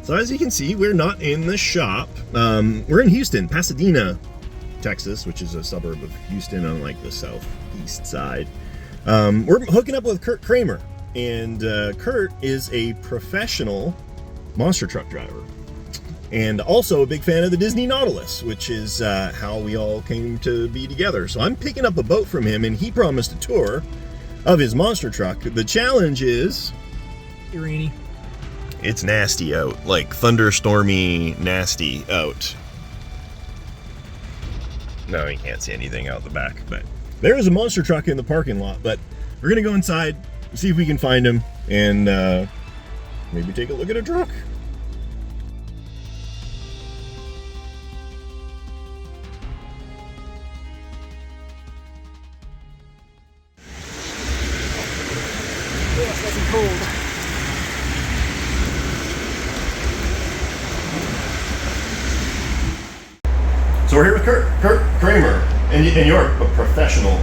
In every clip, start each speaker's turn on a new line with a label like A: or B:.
A: So as you can see, we're not in the shop. We're in Houston, Pasadena, Texas, which is a suburb of Houston on like the southeast side. We're hooking up with Kraehmer, and Kurt is a professional monster truck driver and also a big fan of the Disney Nautilus, which is how we all came to be together. So I'm picking up a boat from him, and he promised a tour of his monster truck. The challenge is...
B: rainy.
A: It's nasty out, like thunderstormy nasty out. No, you can't see anything out the back, but there is a monster truck in the parking lot. But we're gonna go inside, see if we can find him, and maybe take a look at a truck.
B: Oh, it's nice and cold.
A: So we're here with Kurt Kraehmer, and you're a professional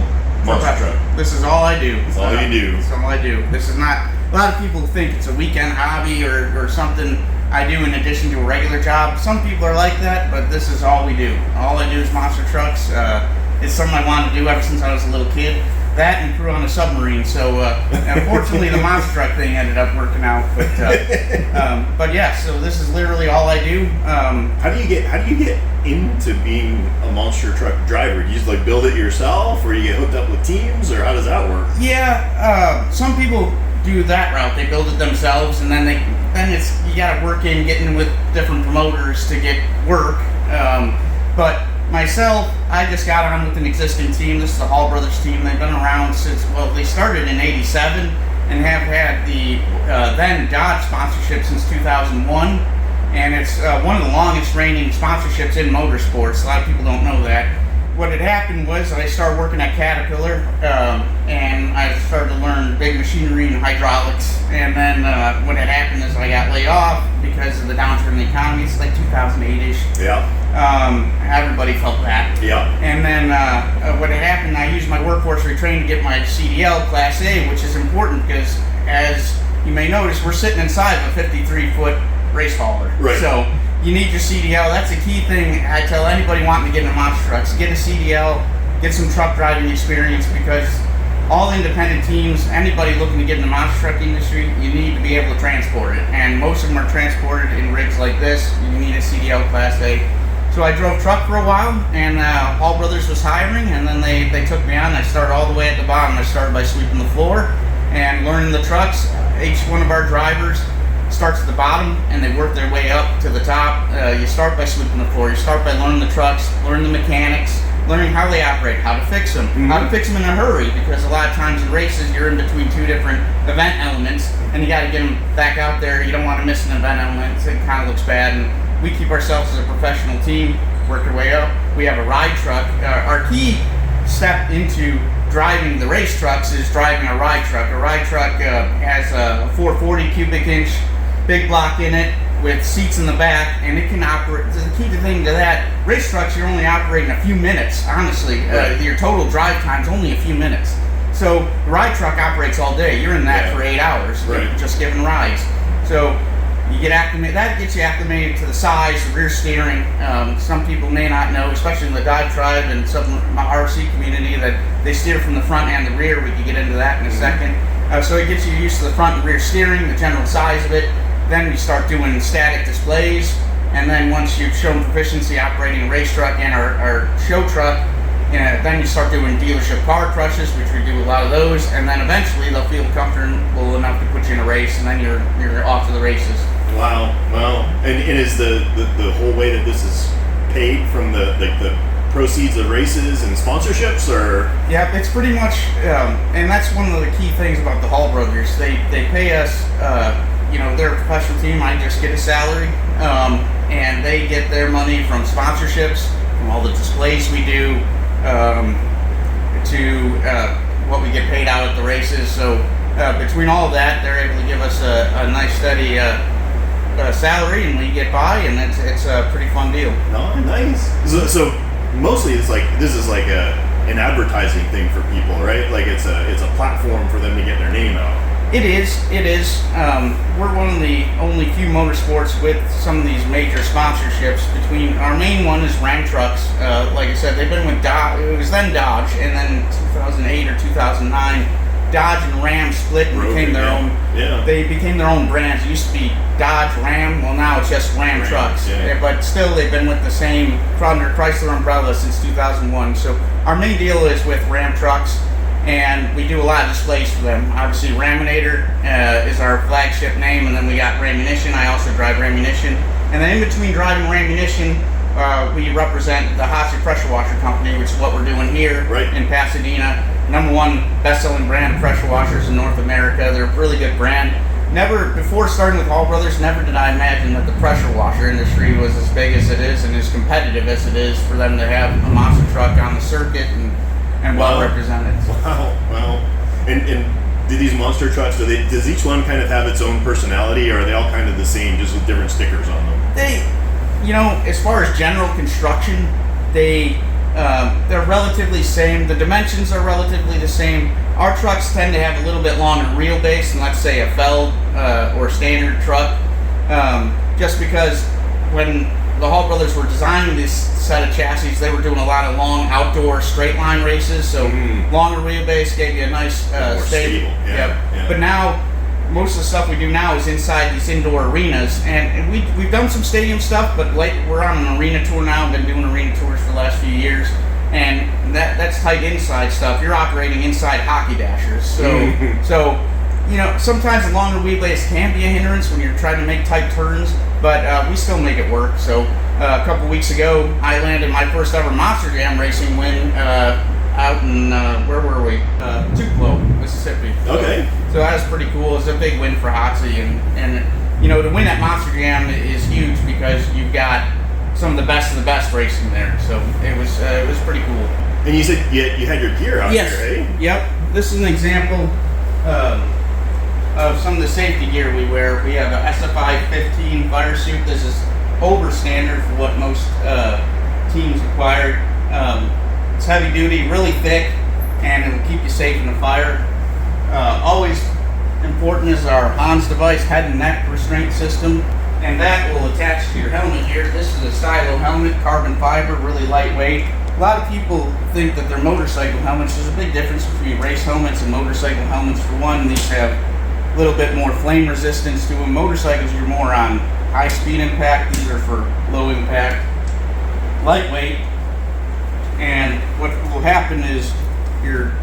A: monster truck.
C: This is all I do.
A: That's all you do.
C: That's all I do. This is not, a lot of people think it's a weekend hobby or something I do in addition to a regular job. Some people are like that, but this is all we do. All I do is monster trucks. It's something I wanted to do ever since I was a little kid. That and crew on a submarine. So unfortunately, the monster truck thing ended up working out. But yeah, so this is literally all I do.
A: How do you get into being a monster truck driver? Do you just like build it yourself, or you get hooked up with teams, or how does that work?
C: Yeah, some people do that route. They build it themselves, and then you got to work in getting with different promoters to get work. But myself, I just got on with an existing team. This is the Hall Brothers team. They've been around since, well, they started in '87 and have had the then Dodge sponsorship since 2001. And it's one of the longest reigning sponsorships in motorsports. A lot of people don't know that. What had happened was I started working at Caterpillar, and I started to learn big machinery and hydraulics. And then what had happened is I got laid off because of the downturn in the economy. It's like 2008-ish.
A: Yeah.
C: Everybody felt that.
A: Yeah.
C: And then what had happened, I used my workforce retrain to get my CDL Class A, which is important because, as you may notice, we're sitting inside of a 53-foot race hauler.
A: Right.
C: So you need your CDL. That's a key thing I tell anybody wanting to get into monster trucks. Get a CDL, get some truck driving experience, because all independent teams, anybody looking to get in the monster truck industry, you need to be able to transport it. And most of them are transported in rigs like this. You need a CDL Class A. So I drove truck for a while, and Hall Brothers was hiring, and then they took me on. I started all the way at the bottom. I started by sweeping the floor and learning the trucks. Each one of our drivers starts at the bottom, and they work their way up to the top. You start by sweeping the floor. You start by learning the trucks, learning the mechanics, learning how they operate, how to fix them, how to fix them in a hurry, because a lot of times in races you're in between two different event elements, and you got to get them back out there. You don't want to miss an event element. It kind of looks bad, and we keep ourselves as a professional team, work our way up. We have a ride truck. Our key step into driving the race trucks is driving a ride truck. A ride truck has a 440 cubic inch big block in it with seats in the back, and it can operate. The key thing to that, race trucks, you're only operating a few minutes, honestly.
A: Right.
C: Your total drive time is only a few minutes. So the ride truck operates all day. You're in that for 8 hours, just giving rides. So you get acclimated. That gets you acclimated to the size, the rear steering. Some people may not know, especially in the Dodge tribe and some of my RC community, that they steer from the front and the rear. We can get into that in a second. So it gets you used to the front and rear steering, the general size of it. Then we start doing static displays, and then once you've shown proficiency operating a race truck and our show truck, then you start doing dealership car crushes, which we do a lot of those, and then eventually they'll feel comfortable enough to put you in a race, and then you're off to the races.
A: Wow. And is the whole way that this is paid from the proceeds of races and sponsorships, or?
C: Yeah, it's pretty much, and that's one of the key things about the Hall Brothers. They pay us, they're a professional team. I just get a salary, and they get their money from sponsorships, from all the displays we do, to what we get paid out at the races. So between all of that, they're able to give us a nice steady salary, and we get by, and it's a pretty fun deal.
A: Oh, nice. So mostly this is like an advertising thing for people, right? Like it's a platform for them to get their name out.
C: It is. We're one of the only few motorsports with some of these major sponsorships. Between our main one is Ram Trucks. Like I said, they've been with Dodge. It was then Dodge, and then 2008 or 2009, Dodge and Ram split and became their own.
A: Yeah.
C: They became their own brands. It used to be Dodge Ram. Well, now it's just Ram Trucks.
A: Yeah.
C: But still, they've been with the same under Chrysler umbrella since 2001. So our main deal is with Ram Trucks. And we do a lot of displays for them. Obviously, Raminator is our flagship name, and then we got Ramunition. I also drive Ramunition. And then in between driving Ramunition, we represent the Hotzi Pressure Washer Company, which is what we're doing here in Pasadena. #1 best-selling brand of pressure washers in North America. They're a really good brand. Never, before starting with Hall Brothers, never did I imagine that the pressure washer industry was as big as it is and as competitive as it is for them to have a monster truck on the circuit and well represented.
A: Wow. And do these monster trucks, does each one kind of have its own personality, or are they all kind of the same, just with different stickers on them?
C: They, as far as general construction, they're relatively same. The dimensions are relatively the same. Our trucks tend to have a little bit longer wheelbase than, let's say, a Feld or standard truck, just because when the Hall Brothers were designing this set of chassis, they were doing a lot of long outdoor straight line races, so longer wheelbase gave you a nice
A: stable. Yeah.
C: But now, most of the stuff we do now is inside these indoor arenas, and we've done some stadium stuff, but we're on an arena tour now. Been doing arena tours for the last few years, and that's tight inside stuff. You're operating inside hockey dashers, so sometimes the longer wheelbase can be a hindrance when you're trying to make tight turns, but we still make it work. So a couple weeks ago, I landed my first ever Monster Jam racing win out in, where were we? Tupelo, Mississippi.
A: Okay.
C: So that was pretty cool. It's a big win for Hotzi, and to win at Monster Jam is huge because you've got some of the best racing there. So it was pretty cool.
A: And you said you had your gear out here, eh?
C: Yep. This is an example of some of the safety gear we wear. We have a SFI 15 fire suit. This is over standard for what most teams require. It's heavy duty, really thick, and it will keep you safe in the fire. Always important is our Hans device head and neck restraint system, and that will attach to your helmet here. This is a stylo helmet, carbon fiber, really lightweight. A lot of people think that they're motorcycle helmets. There's a big difference between race helmets and motorcycle helmets. For one, these have a little bit more flame resistance to them. Motorcycles, you're more on high speed impact. These are for low impact, lightweight. And what will happen is your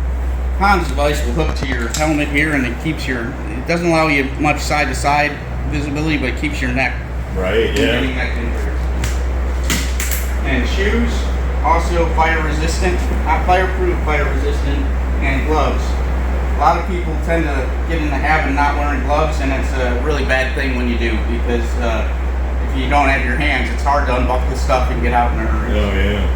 C: Hans device will hook to your helmet here, and it doesn't allow you much side to side visibility, but it keeps your neck getting neck injuries. And shoes, also fire resistant, not fireproof, fire resistant, and gloves. A lot of people tend to get in the habit of not wearing gloves, and it's a really bad thing when you do, because if you don't have your hands, it's hard to unbuckle stuff and get out in a hurry.
A: Oh yeah.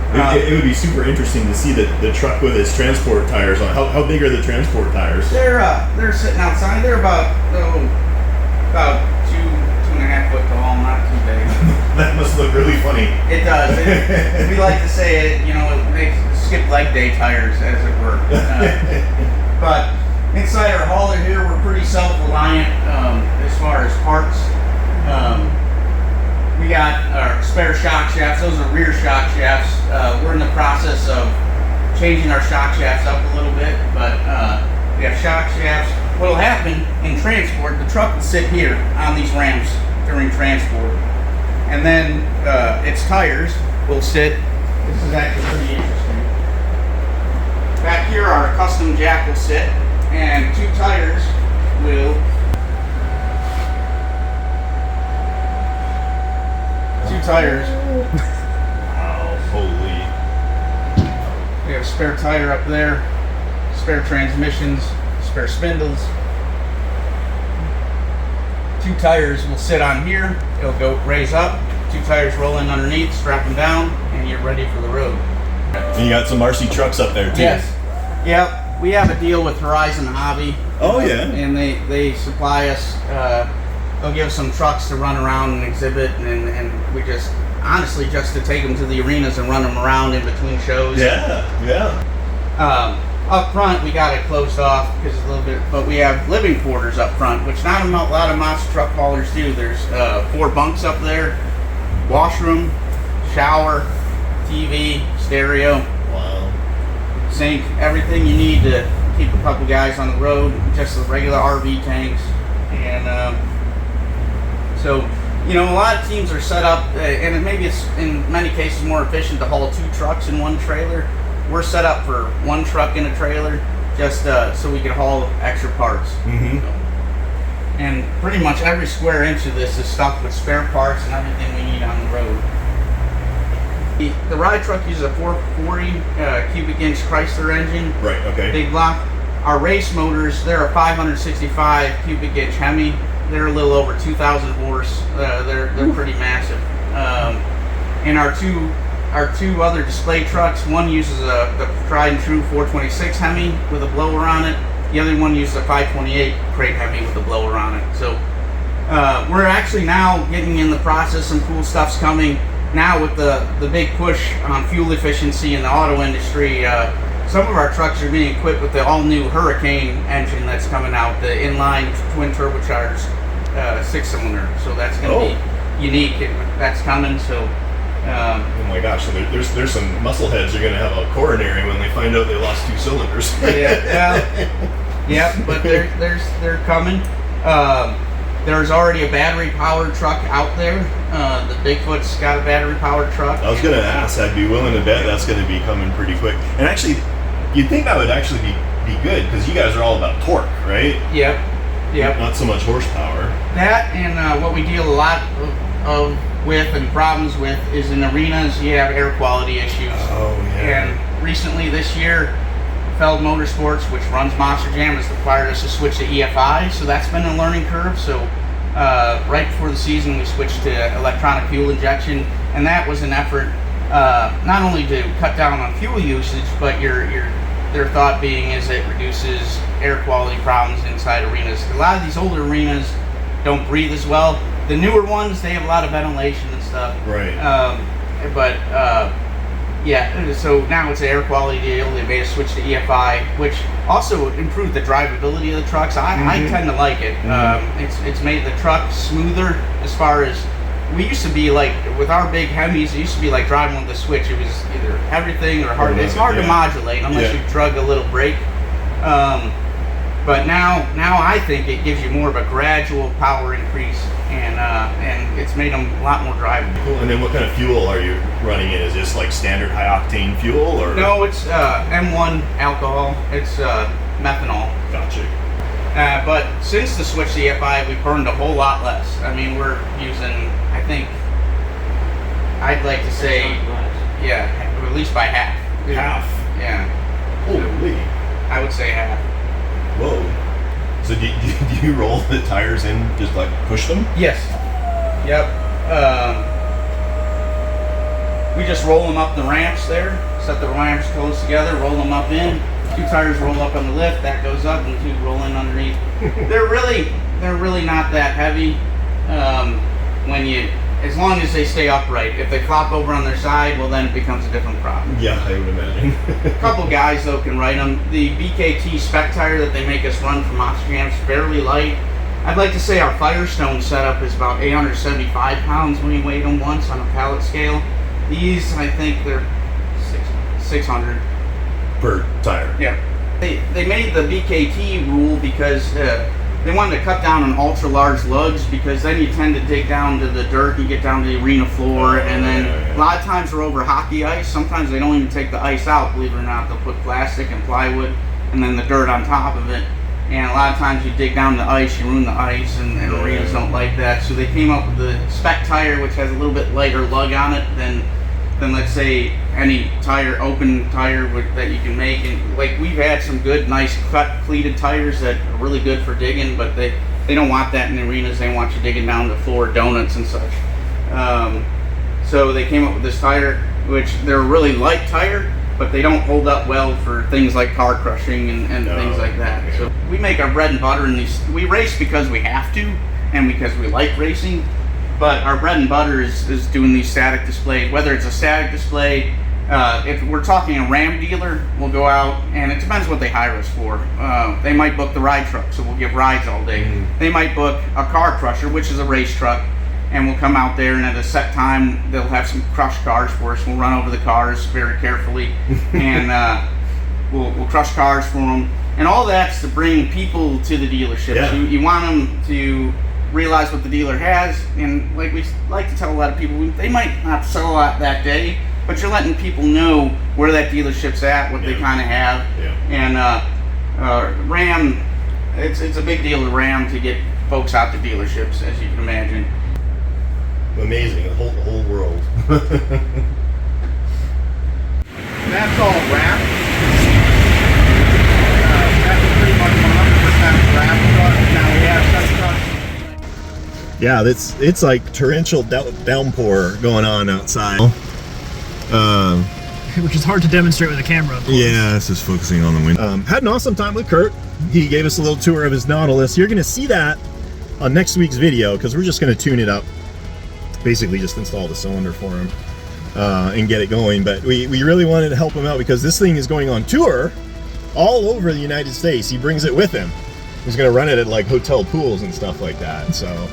A: It would be super interesting to see the truck with its transport tires on. How big are the transport tires?
C: They're sitting outside. They're about 2.5 foot tall, not too big.
A: That must look really funny.
C: It does. We like to say it makes skip leg day tires, as it were. But inside our hauler here, we're pretty self-reliant as far as parts. We got our spare shock shafts. Those are rear shock shafts. We're in the process of changing our shock shafts up a little bit, but we have shock shafts. What will happen in transport, the truck will sit here on these ramps during transport. And then its tires will sit, this is actually pretty interesting. Back here our custom jack will sit, and two tires will
A: Wow, holy.
C: We have a spare tire up there, spare transmissions, spare spindles. Two tires will sit on here. It'll go raise up. Two tires roll in underneath, strap them down, and you're ready for the road.
A: And you got some RC trucks up there too.
C: Yes. Yep. We have a deal with Horizon Hobby.
A: Oh yeah.
C: And they supply us. They'll give us some trucks to run around and exhibit, and we just honestly just to take them to the arenas and run them around in between shows.
A: Yeah.
C: up front we got it closed off because it's a little bit, but we have living quarters up front, which not a lot of monster truck haulers do. There's 4 bunks up there, washroom, shower, TV, stereo,
A: Wow.
C: sink, everything you need to keep a couple guys on the road, just the regular RV tanks. And so, you know, a lot of teams are set up, and maybe it's in many cases more efficient to haul 2 trucks in one trailer. We're set up for 1 truck in a trailer, just so we can haul extra parts.
A: Mm-hmm.
C: And pretty much every square inch of this is stuffed with spare parts and everything we need on the road. The ride truck uses a 440 cubic inch Chrysler engine.
A: Right. Okay.
C: Big block. Our race motors, they're a 565 cubic inch Hemi. They're a little over 2,000 horse. They're pretty massive. And our two other display trucks, one uses the tried and true 426 Hemi with a blower on it. The other one uses a 528 crate Hemi with a blower on it. So we're actually now getting in the process. Some cool stuff's coming now with the big push on fuel efficiency in the auto industry. Some of our trucks are being equipped with the all-new Hurricane engine that's coming out, the inline twin turbocharged 6-cylinder. So that's going to be unique. That's coming. So.
A: Oh my gosh! So there's some muscleheads are going to have a coronary when they find out they lost 2 cylinders.
C: Yeah, but they're coming. There's already a battery-powered truck out there. The Bigfoot's got a battery-powered truck.
A: I was going to ask. I'd be willing to bet that's going to be coming pretty quick. And actually, you'd think that would actually be good because you guys are all about torque, right?
C: Yep.
A: Not so much horsepower.
C: That and what we deal a lot with and problems with is in arenas you have air quality issues.
A: Oh yeah.
C: And recently this year, Feld Motorsports, which runs Monster Jam, has required us to switch to EFI, so that's been a learning curve. So right before the season we switched to electronic fuel injection, and that was an effort not only to cut down on fuel usage, but their thought being is it reduces air quality problems inside arenas. A lot of these older arenas don't breathe as well. The newer ones, they have a lot of ventilation and stuff.
A: Right.
C: Yeah, so now it's an air quality deal. They made a switch to EFI, which also improved the drivability of the trucks. I tend to like it. It's made the truck smoother as far as, we used to be like, with our big Hemis, it used to be like driving with a switch. It was either everything or hard. It's hard to modulate unless you drug a little brake. But now I think it gives you more of a gradual power increase, and it's made them a lot more drivable.
A: Cool. And then what kind of fuel are you running in? Is this like standard high octane fuel or?
C: No, it's M1 alcohol. It's methanol.
A: Gotcha.
C: But since the switch to EFI, we burned a whole lot less. I mean, we're using, I think, I'd like to say, at least by half.
A: Half?
C: Yeah.
A: Holy.
C: I would say half.
A: Whoa. So do you roll the tires in, just like push them?
C: Yes. Yep. We just roll them up the ramps there, set the ramps close together, roll them up in. 2 tires roll up on the lift, that goes up, and 2 roll in underneath. They're really not that heavy as long as they stay upright. If they flop over on their side, well, then it becomes a different problem.
A: Yeah, I would imagine.
C: A couple guys though can ride them. The BKT spec tire that they make us run for Monster Jam is fairly light. I'd like to say our Firestone setup is about 875 pounds when we weighed them once on a pallet scale. These, I think they're 600.
A: Per tire.
C: Yeah. They made the BKT rule because they wanted to cut down on ultra large lugs, because then you tend to dig down to the dirt and get down to the arena floor, and then a lot of times we're over hockey ice. Sometimes they don't even take the ice out, believe it or not. They'll put plastic and plywood and then the dirt on top of it. And a lot of times you dig down the ice, you ruin the ice, and arenas don't like that. So they came up with the spec tire, which has a little bit lighter lug on it than let's say any open tire that you can make. And like, we've had some good, nice cut pleated tires that are really good for digging, but they don't want that in the arenas. They want you digging down the floor, donuts and such. So they came up with this tire, which they're a really light tire, but they don't hold up well for things like car crushing and things like that. So we make our bread and butter in these. We race because we have to, and because we like racing. But our bread and butter is doing these static displays, whether it's a static display If we're talking a Ram dealer, we'll go out, and it depends what they hire us for. They might book the ride truck, so we'll give rides all day. They might book a car crusher, which is a race truck, and we'll come out there, and at a set time, they'll have some crushed cars for us. We'll run over the cars very carefully, and we'll crush cars for them. And all that's to bring people to the dealerships.
A: Yeah.
C: You want them to realize what the dealer has, and like we like to tell a lot of people, they might not sell a lot that day, but you're letting people know where that dealership's at, what they kind of have. And Ram, it's a big deal to Ram to get folks out to dealerships, as you can imagine.
A: Amazing, the whole world.
C: That's all Ram. That's pretty much 100% Ram trucks. Now we have some trucks.
A: Yeah, it's like torrential downpour going on outside.
B: Which is hard to demonstrate with a camera. Of course.
A: Yeah, this is focusing on the wind. Had an awesome time with Kurt. He gave us a little tour of his Nautilus. You're going to see that on next week's video because we're just going to tune it up. Basically just install the cylinder for him and get it going. But we really wanted to help him out because this thing is going on tour all over the United States. He brings it with him. He's going to run it at like hotel pools and stuff like that. So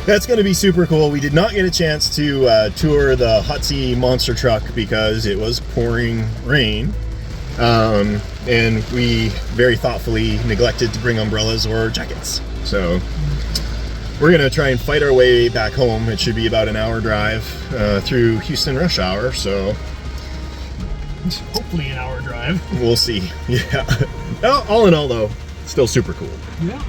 A: that's going to be super cool. We did not get a chance to tour the Hutsy monster truck because it was pouring rain. And we very thoughtfully neglected to bring umbrellas or jackets. So we're going to try and fight our way back home. It should be about an hour drive through Houston rush hour. So
B: Hopefully an hour drive.
A: we'll see. Yeah. All in all, though, still super cool.
B: Yeah.